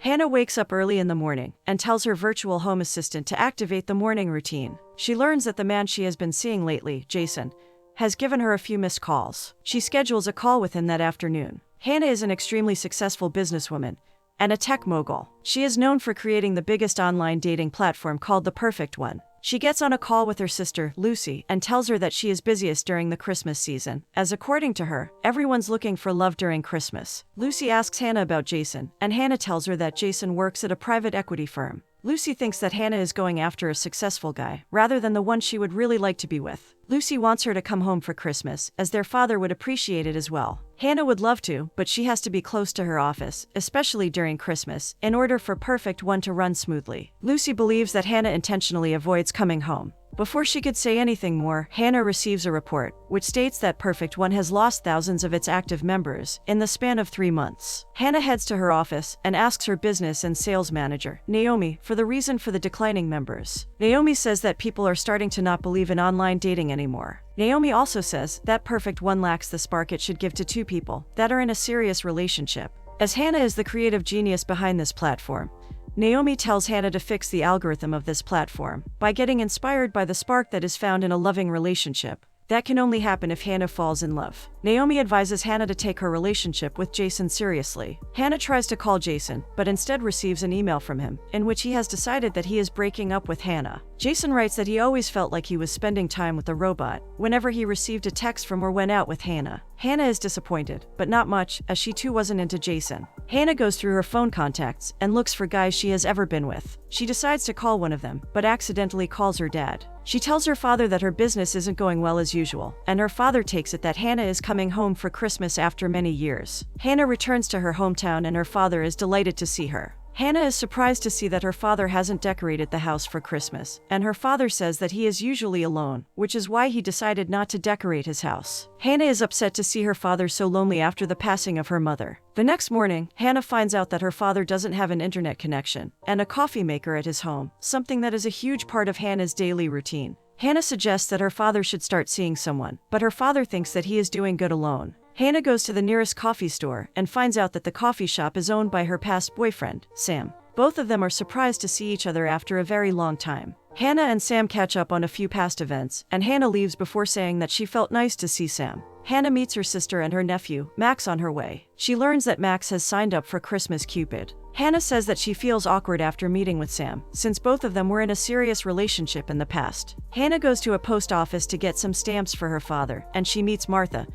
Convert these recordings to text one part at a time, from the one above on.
Hannah wakes up early in the morning and tells her virtual home assistant to activate the morning routine. She learns that the man she has been seeing lately, Jason, has given her a few missed calls. She schedules a call with him that afternoon. Hannah is an extremely successful businesswoman and a tech mogul. She is known for creating the biggest online dating platform called The Perfect One. She gets on a call with her sister, Lucy, and tells her that she is busiest during the Christmas season, as according to her, everyone's looking for love during Christmas. Lucy asks Hannah about Jason, and Hannah tells her that Jason works at a private equity firm. Lucy thinks that Hannah is going after a successful guy, rather than the one she would really like to be with. Lucy wants her to come home for Christmas, as their father would appreciate it as well. Hannah would love to, but she has to be close to her office, especially during Christmas, in order for Perfect One to run smoothly. Lucy believes that Hannah intentionally avoids coming home. Before she could say anything more, Hannah receives a report, which states that Perfect One has lost thousands of its active members in the span of 3 months. Hannah heads to her office and asks her business and sales manager, Naomi, for the reason for the declining members. Naomi says that people are starting to not believe in online dating anymore. Naomi also says that Perfect One lacks the spark it should give to two people that are in a serious relationship. As Hannah is the creative genius behind this platform, Naomi tells Hannah to fix the algorithm of this platform by getting inspired by the spark that is found in a loving relationship. That can only happen if Hannah falls in love. Naomi advises Hannah to take her relationship with Jason seriously. Hannah tries to call Jason, but instead receives an email from him, in which he has decided that he is breaking up with Hannah. Jason writes that he always felt like he was spending time with a robot whenever he received a text from or went out with Hannah. Hannah is disappointed, but not much, as she too wasn't into Jason. Hannah goes through her phone contacts and looks for guys she has ever been with. She decides to call one of them, but accidentally calls her dad. She tells her father that her business isn't going well as usual, and her father takes it that Hannah is coming home for Christmas after many years. Hannah returns to her hometown and her father is delighted to see her. Hannah is surprised to see that her father hasn't decorated the house for Christmas, and her father says that he is usually alone, which is why he decided not to decorate his house. Hannah is upset to see her father so lonely after the passing of her mother. The next morning, Hannah finds out that her father doesn't have an internet connection and a coffee maker at his home, something that is a huge part of Hannah's daily routine. Hannah suggests that her father should start seeing someone, but her father thinks that he is doing good alone. Hannah goes to the nearest coffee store and finds out that the coffee shop is owned by her past boyfriend, Sam. Both of them are surprised to see each other after a very long time. Hannah and Sam catch up on a few past events, and Hannah leaves before saying that she felt nice to see Sam. Hannah meets her sister and her nephew, Max, on her way. She learns that Max has signed up for Christmas Cupid. Hannah says that she feels awkward after meeting with Sam, since both of them were in a serious relationship in the past. Hannah goes to a post office to get some stamps for her father, and she meets Martha,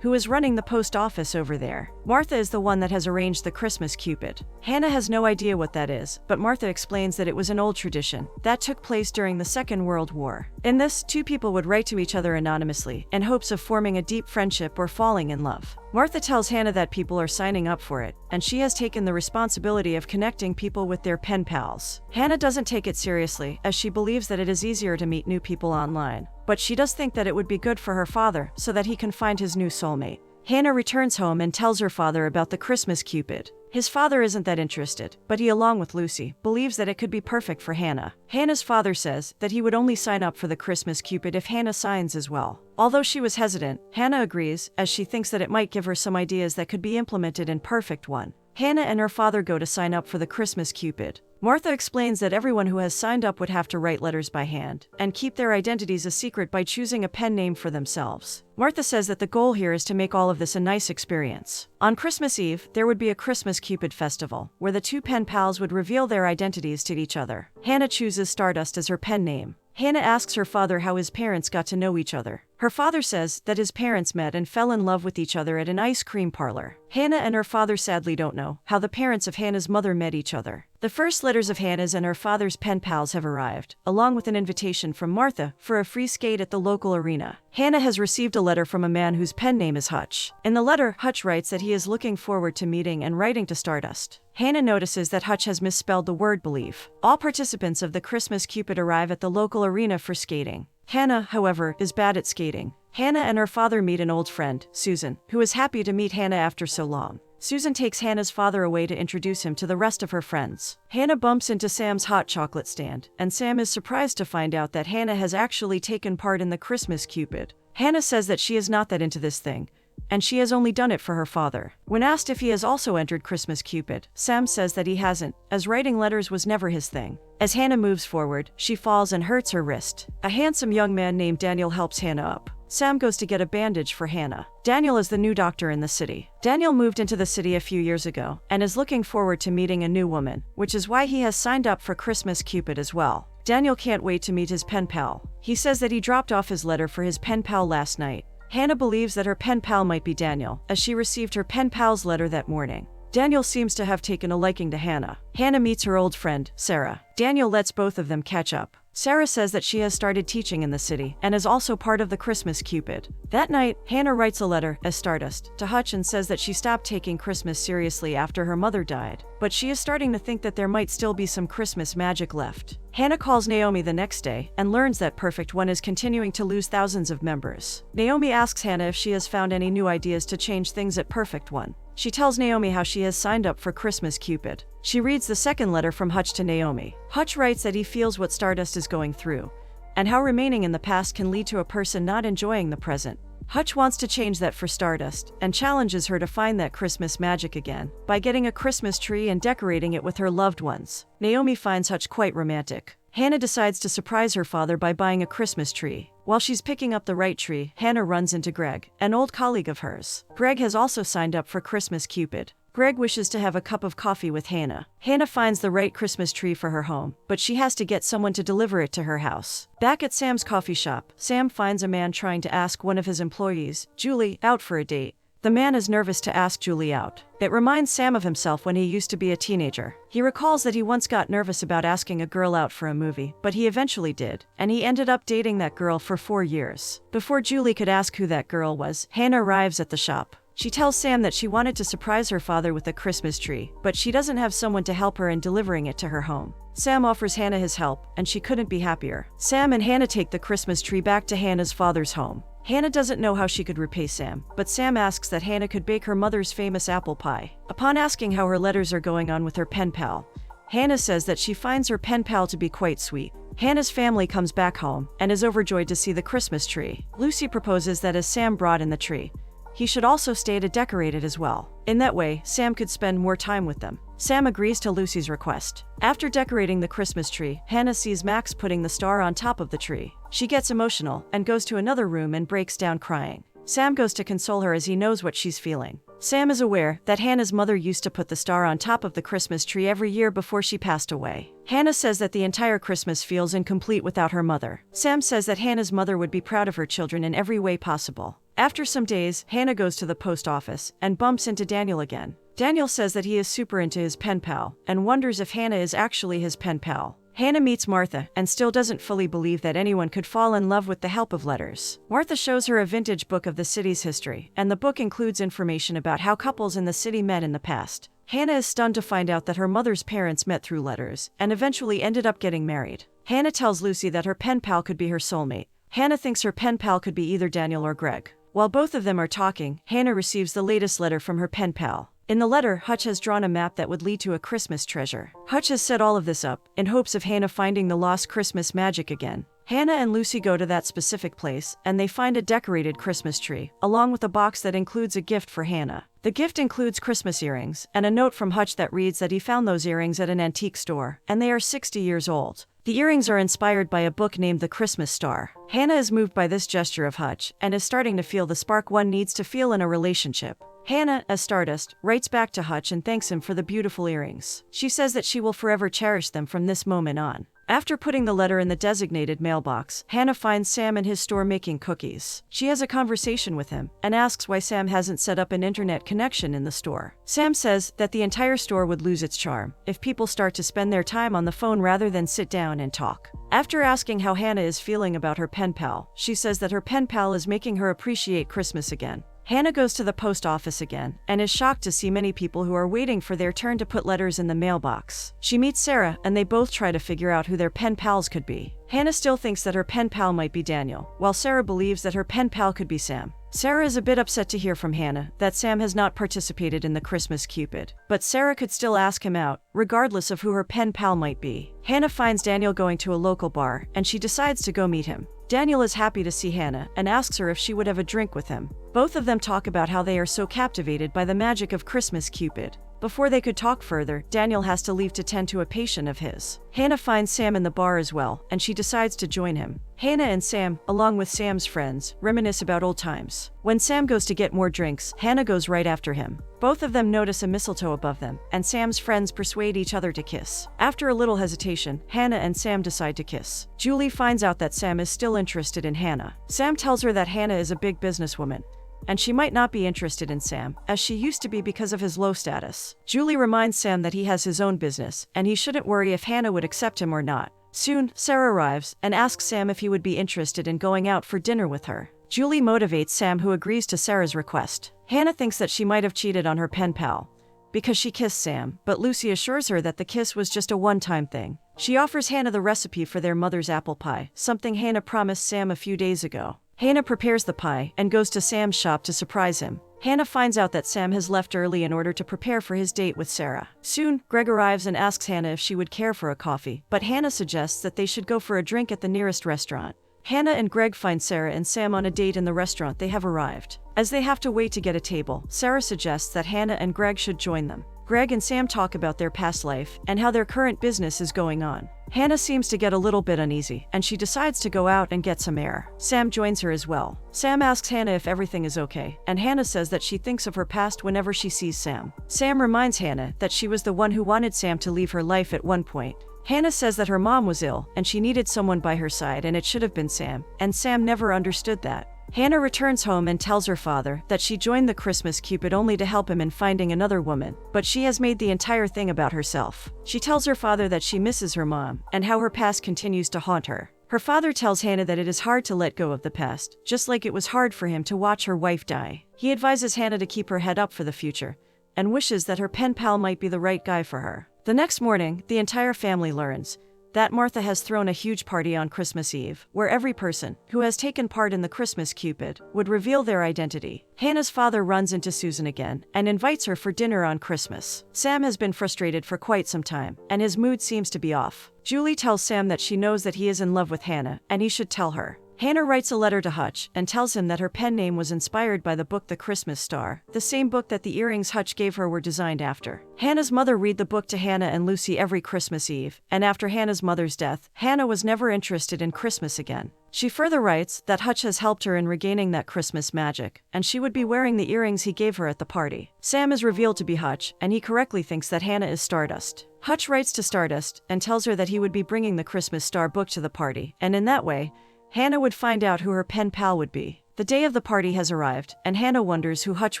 who is running the post office over there. Martha is the one that has arranged the Christmas Cupid. Hannah has no idea what that is, but Martha explains that it was an old tradition that took place during the Second World War. In this, two people would write to each other anonymously in hopes of forming a deep friendship or falling in love. Martha tells Hannah that people are signing up for it, and she has taken the responsibility of connecting people with their pen pals. Hannah doesn't take it seriously, as she believes that it is easier to meet new people online. But she does think that it would be good for her father so that he can find his new soulmate. Hannah returns home and tells her father about the Christmas Cupid. His father isn't that interested, but he, along with Lucy, believes that it could be perfect for Hannah. Hannah's father says that he would only sign up for the Christmas Cupid if Hannah signs as well. Although she was hesitant, Hannah agrees, as she thinks that it might give her some ideas that could be implemented in Perfect One. Hannah and her father go to sign up for the Christmas Cupid. Martha explains that everyone who has signed up would have to write letters by hand and keep their identities a secret by choosing a pen name for themselves. Martha says that the goal here is to make all of this a nice experience. On Christmas Eve, there would be a Christmas Cupid festival, where the two pen pals would reveal their identities to each other. Hannah chooses Stardust as her pen name. Hannah asks her father how his parents got to know each other. Her father says that his parents met and fell in love with each other at an ice cream parlor. Hannah and her father sadly don't know how the parents of Hannah's mother met each other. The first letters of Hannah's and her father's pen pals have arrived, along with an invitation from Martha for a free skate at the local arena. Hannah has received a letter from a man whose pen name is Hutch. In the letter, Hutch writes that he is looking forward to meeting and writing to Stardust. Hannah notices that Hutch has misspelled the word believe. All participants of the Christmas Cupid arrive at the local arena for skating. Hannah, however, is bad at skating. Hannah and her father meet an old friend, Susan, who is happy to meet Hannah after so long. Susan takes Hannah's father away to introduce him to the rest of her friends. Hannah bumps into Sam's hot chocolate stand, and Sam is surprised to find out that Hannah has actually taken part in the Christmas Cupid. Hannah says that she is not that into this thing, and she has only done it for her father. When asked if he has also entered Christmas Cupid, Sam says that he hasn't, as writing letters was never his thing. As Hannah moves forward, she falls and hurts her wrist. A handsome young man named Daniel helps Hannah up. Sam goes to get a bandage for Hannah. Daniel is the new doctor in the city. Daniel moved into the city a few years ago and is looking forward to meeting a new woman, which is why he has signed up for Christmas Cupid as well. Daniel can't wait to meet his pen pal. He says that he dropped off his letter for his pen pal last night. Hannah believes that her pen pal might be Daniel, as she received her pen pal's letter that morning. Daniel seems to have taken a liking to Hannah. Hannah meets her old friend, Sarah. Daniel lets both of them catch up. Sarah says that she has started teaching in the city and is also part of the Christmas Cupid. That night, Hannah writes a letter, as Stardust, to Hutch and says that she stopped taking Christmas seriously after her mother died, but she is starting to think that there might still be some Christmas magic left. Hannah calls Naomi the next day and learns that Perfect One is continuing to lose thousands of members. Naomi asks Hannah if she has found any new ideas to change things at Perfect One. She tells Naomi how she has signed up for Christmas Cupid. She reads the second letter from Hutch to Naomi. Hutch writes that he feels what Stardust is going through, and how remaining in the past can lead to a person not enjoying the present. Hutch wants to change that for Stardust, and challenges her to find that Christmas magic again, by getting a Christmas tree and decorating it with her loved ones. Naomi finds Hutch quite romantic. Hannah decides to surprise her father by buying a Christmas tree. While she's picking up the right tree, Hannah runs into Greg, an old colleague of hers. Greg has also signed up for Christmas Cupid. Greg wishes to have a cup of coffee with Hannah. Hannah finds the right Christmas tree for her home, but she has to get someone to deliver it to her house. Back at Sam's coffee shop, Sam finds a man trying to ask one of his employees, Julie, out for a date. The man is nervous to ask Julie out. It reminds Sam of himself when he used to be a teenager. He recalls that he once got nervous about asking a girl out for a movie, but he eventually did, and he ended up dating that girl for 4 years. Before Julie could ask who that girl was, Hannah arrives at the shop. She tells Sam that she wanted to surprise her father with a Christmas tree, but she doesn't have someone to help her in delivering it to her home. Sam offers Hannah his help, and she couldn't be happier. Sam and Hannah take the Christmas tree back to Hannah's father's home. Hannah doesn't know how she could repay Sam, but Sam asks that Hannah could bake her mother's famous apple pie. Upon asking how her letters are going on with her pen pal, Hannah says that she finds her pen pal to be quite sweet. Hannah's family comes back home and is overjoyed to see the Christmas tree. Lucy proposes that as Sam brought in the tree, he should also stay to decorate it as well. In that way, Sam could spend more time with them. Sam agrees to Lucy's request. After decorating the Christmas tree, Hannah sees Max putting the star on top of the tree. She gets emotional and goes to another room and breaks down crying. Sam goes to console her as he knows what she's feeling. Sam is aware that Hannah's mother used to put the star on top of the Christmas tree every year before she passed away. Hannah says that the entire Christmas feels incomplete without her mother. Sam says that Hannah's mother would be proud of her children in every way possible. After some days, Hannah goes to the post office and bumps into Daniel again. Daniel says that he is super into his pen pal and wonders if Hannah is actually his pen pal. Hannah meets Martha and still doesn't fully believe that anyone could fall in love with the help of letters. Martha shows her a vintage book of the city's history, and the book includes information about how couples in the city met in the past. Hannah is stunned to find out that her mother's parents met through letters and eventually ended up getting married. Hannah tells Lucy that her pen pal could be her soulmate. Hannah thinks her pen pal could be either Daniel or Greg. While both of them are talking, Hannah receives the latest letter from her pen pal. In the letter, Hutch has drawn a map that would lead to a Christmas treasure. Hutch has set all of this up in hopes of Hannah finding the lost Christmas magic again. Hannah and Lucy go to that specific place, and they find a decorated Christmas tree, along with a box that includes a gift for Hannah. The gift includes Christmas earrings, and a note from Hutch that reads that he found those earrings at an antique store, and they are 60 years old. The earrings are inspired by a book named The Christmas Star. Hannah is moved by this gesture of Hutch, and is starting to feel the spark one needs to feel in a relationship. Hannah, as Stardust, writes back to Hutch and thanks him for the beautiful earrings. She says that she will forever cherish them from this moment on. After putting the letter in the designated mailbox, Hannah finds Sam in his store making cookies. She has a conversation with him and asks why Sam hasn't set up an internet connection in the store. Sam says that the entire store would lose its charm if people start to spend their time on the phone rather than sit down and talk. After asking how Hannah is feeling about her pen pal, she says that her pen pal is making her appreciate Christmas again. Hannah goes to the post office again and is shocked to see many people who are waiting for their turn to put letters in the mailbox. She meets Sarah and they both try to figure out who their pen pals could be. Hannah still thinks that her pen pal might be Daniel, while Sarah believes that her pen pal could be Sam. Sarah is a bit upset to hear from Hannah that Sam has not participated in the Christmas Cupid, but Sarah could still ask him out, regardless of who her pen pal might be. Hannah finds Daniel going to a local bar and she decides to go meet him. Daniel is happy to see Hannah and asks her if she would have a drink with him. Both of them talk about how they are so captivated by the magic of Christmas Cupid. Before they could talk further, Daniel has to leave to tend to a patient of his. Hannah finds Sam in the bar as well, and she decides to join him. Hannah and Sam, along with Sam's friends, reminisce about old times. When Sam goes to get more drinks, Hannah goes right after him. Both of them notice a mistletoe above them, and Sam's friends persuade each other to kiss. After a little hesitation, Hannah and Sam decide to kiss. Julie finds out that Sam is still interested in Hannah. Sam tells her that Hannah is a big businesswoman, and she might not be interested in Sam, as she used to be because of his low status. Julie reminds Sam that he has his own business, and he shouldn't worry if Hannah would accept him or not. Soon, Sarah arrives and asks Sam if he would be interested in going out for dinner with her. Julie motivates Sam, who agrees to Sarah's request. Hannah thinks that she might have cheated on her pen pal because she kissed Sam, but Lucy assures her that the kiss was just a one-time thing. She offers Hannah the recipe for their mother's apple pie, something Hannah promised Sam a few days ago. Hannah prepares the pie and goes to Sam's shop to surprise him. Hannah finds out that Sam has left early in order to prepare for his date with Sarah. Soon, Greg arrives and asks Hannah if she would care for a coffee, but Hannah suggests that they should go for a drink at the nearest restaurant. Hannah and Greg find Sarah and Sam on a date in the restaurant they have arrived. As they have to wait to get a table, Sarah suggests that Hannah and Greg should join them. Greg and Sam talk about their past life and how their current business is going on. Hannah seems to get a little bit uneasy, and she decides to go out and get some air. Sam joins her as well. Sam asks Hannah if everything is okay, and Hannah says that she thinks of her past whenever she sees Sam. Sam reminds Hannah that she was the one who wanted Sam to leave her life at one point. Hannah says that her mom was ill, and she needed someone by her side, and it should have been Sam, and Sam never understood that. Hannah returns home and tells her father that she joined the Christmas Cupid only to help him in finding another woman, but she has made the entire thing about herself. She tells her father that she misses her mom and how her past continues to haunt her. Her father tells Hannah that it is hard to let go of the past, just like it was hard for him to watch her wife die. He advises Hannah to keep her head up for the future and wishes that her pen pal might be the right guy for her. The next morning, the entire family learns that Martha has thrown a huge party on Christmas Eve, where every person who has taken part in the Christmas Cupid would reveal their identity. Hannah's father runs into Susan again and invites her for dinner on Christmas. Sam has been frustrated for quite some time, and his mood seems to be off. Julie tells Sam that she knows that he is in love with Hannah, and he should tell her. Hannah writes a letter to Hutch and tells him that her pen name was inspired by the book The Christmas Star, the same book that the earrings Hutch gave her were designed after. Hannah's mother read the book to Hannah and Lucy every Christmas Eve, and after Hannah's mother's death, Hannah was never interested in Christmas again. She further writes that Hutch has helped her in regaining that Christmas magic, and she would be wearing the earrings he gave her at the party. Sam is revealed to be Hutch, and he correctly thinks that Hannah is Stardust. Hutch writes to Stardust and tells her that he would be bringing the Christmas Star book to the party, and in that way, Hannah would find out who her pen pal would be. The day of the party has arrived, and Hannah wonders who Hutch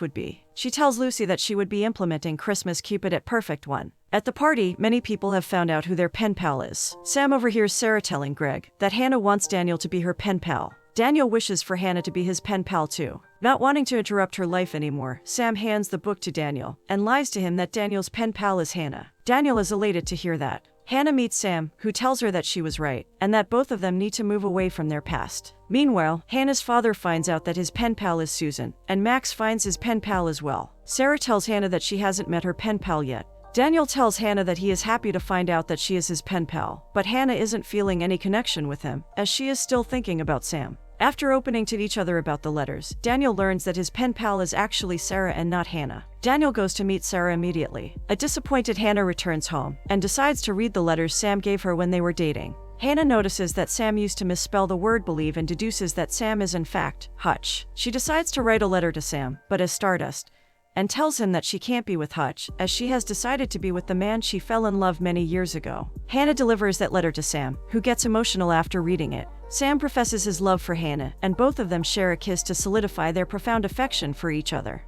would be. She tells Lucy that she would be implementing Christmas Cupid at Perfect One. At the party, many people have found out who their pen pal is. Sam overhears Sarah telling Greg that Hannah wants Daniel to be her pen pal. Daniel wishes for Hannah to be his pen pal too. Not wanting to interrupt her life anymore, Sam hands the book to Daniel and lies to him that Daniel's pen pal is Hannah. Daniel is elated to hear that. Hannah meets Sam, who tells her that she was right, and that both of them need to move away from their past. Meanwhile, Hannah's father finds out that his pen pal is Susan, and Max finds his pen pal as well. Sarah tells Hannah that she hasn't met her pen pal yet. Daniel tells Hannah that he is happy to find out that she is his pen pal, but Hannah isn't feeling any connection with him, as she is still thinking about Sam. After opening to each other about the letters, Daniel learns that his pen pal is actually Sarah and not Hannah. Daniel goes to meet Sarah immediately. A disappointed Hannah returns home and decides to read the letters Sam gave her when they were dating. Hannah notices that Sam used to misspell the word believe and deduces that Sam is in fact Hutch. She decides to write a letter to Sam, but as Stardust, and tells him that she can't be with Hutch, as she has decided to be with the man she fell in love many years ago. Hannah delivers that letter to Sam, who gets emotional after reading it. Sam professes his love for Hannah, and both of them share a kiss to solidify their profound affection for each other.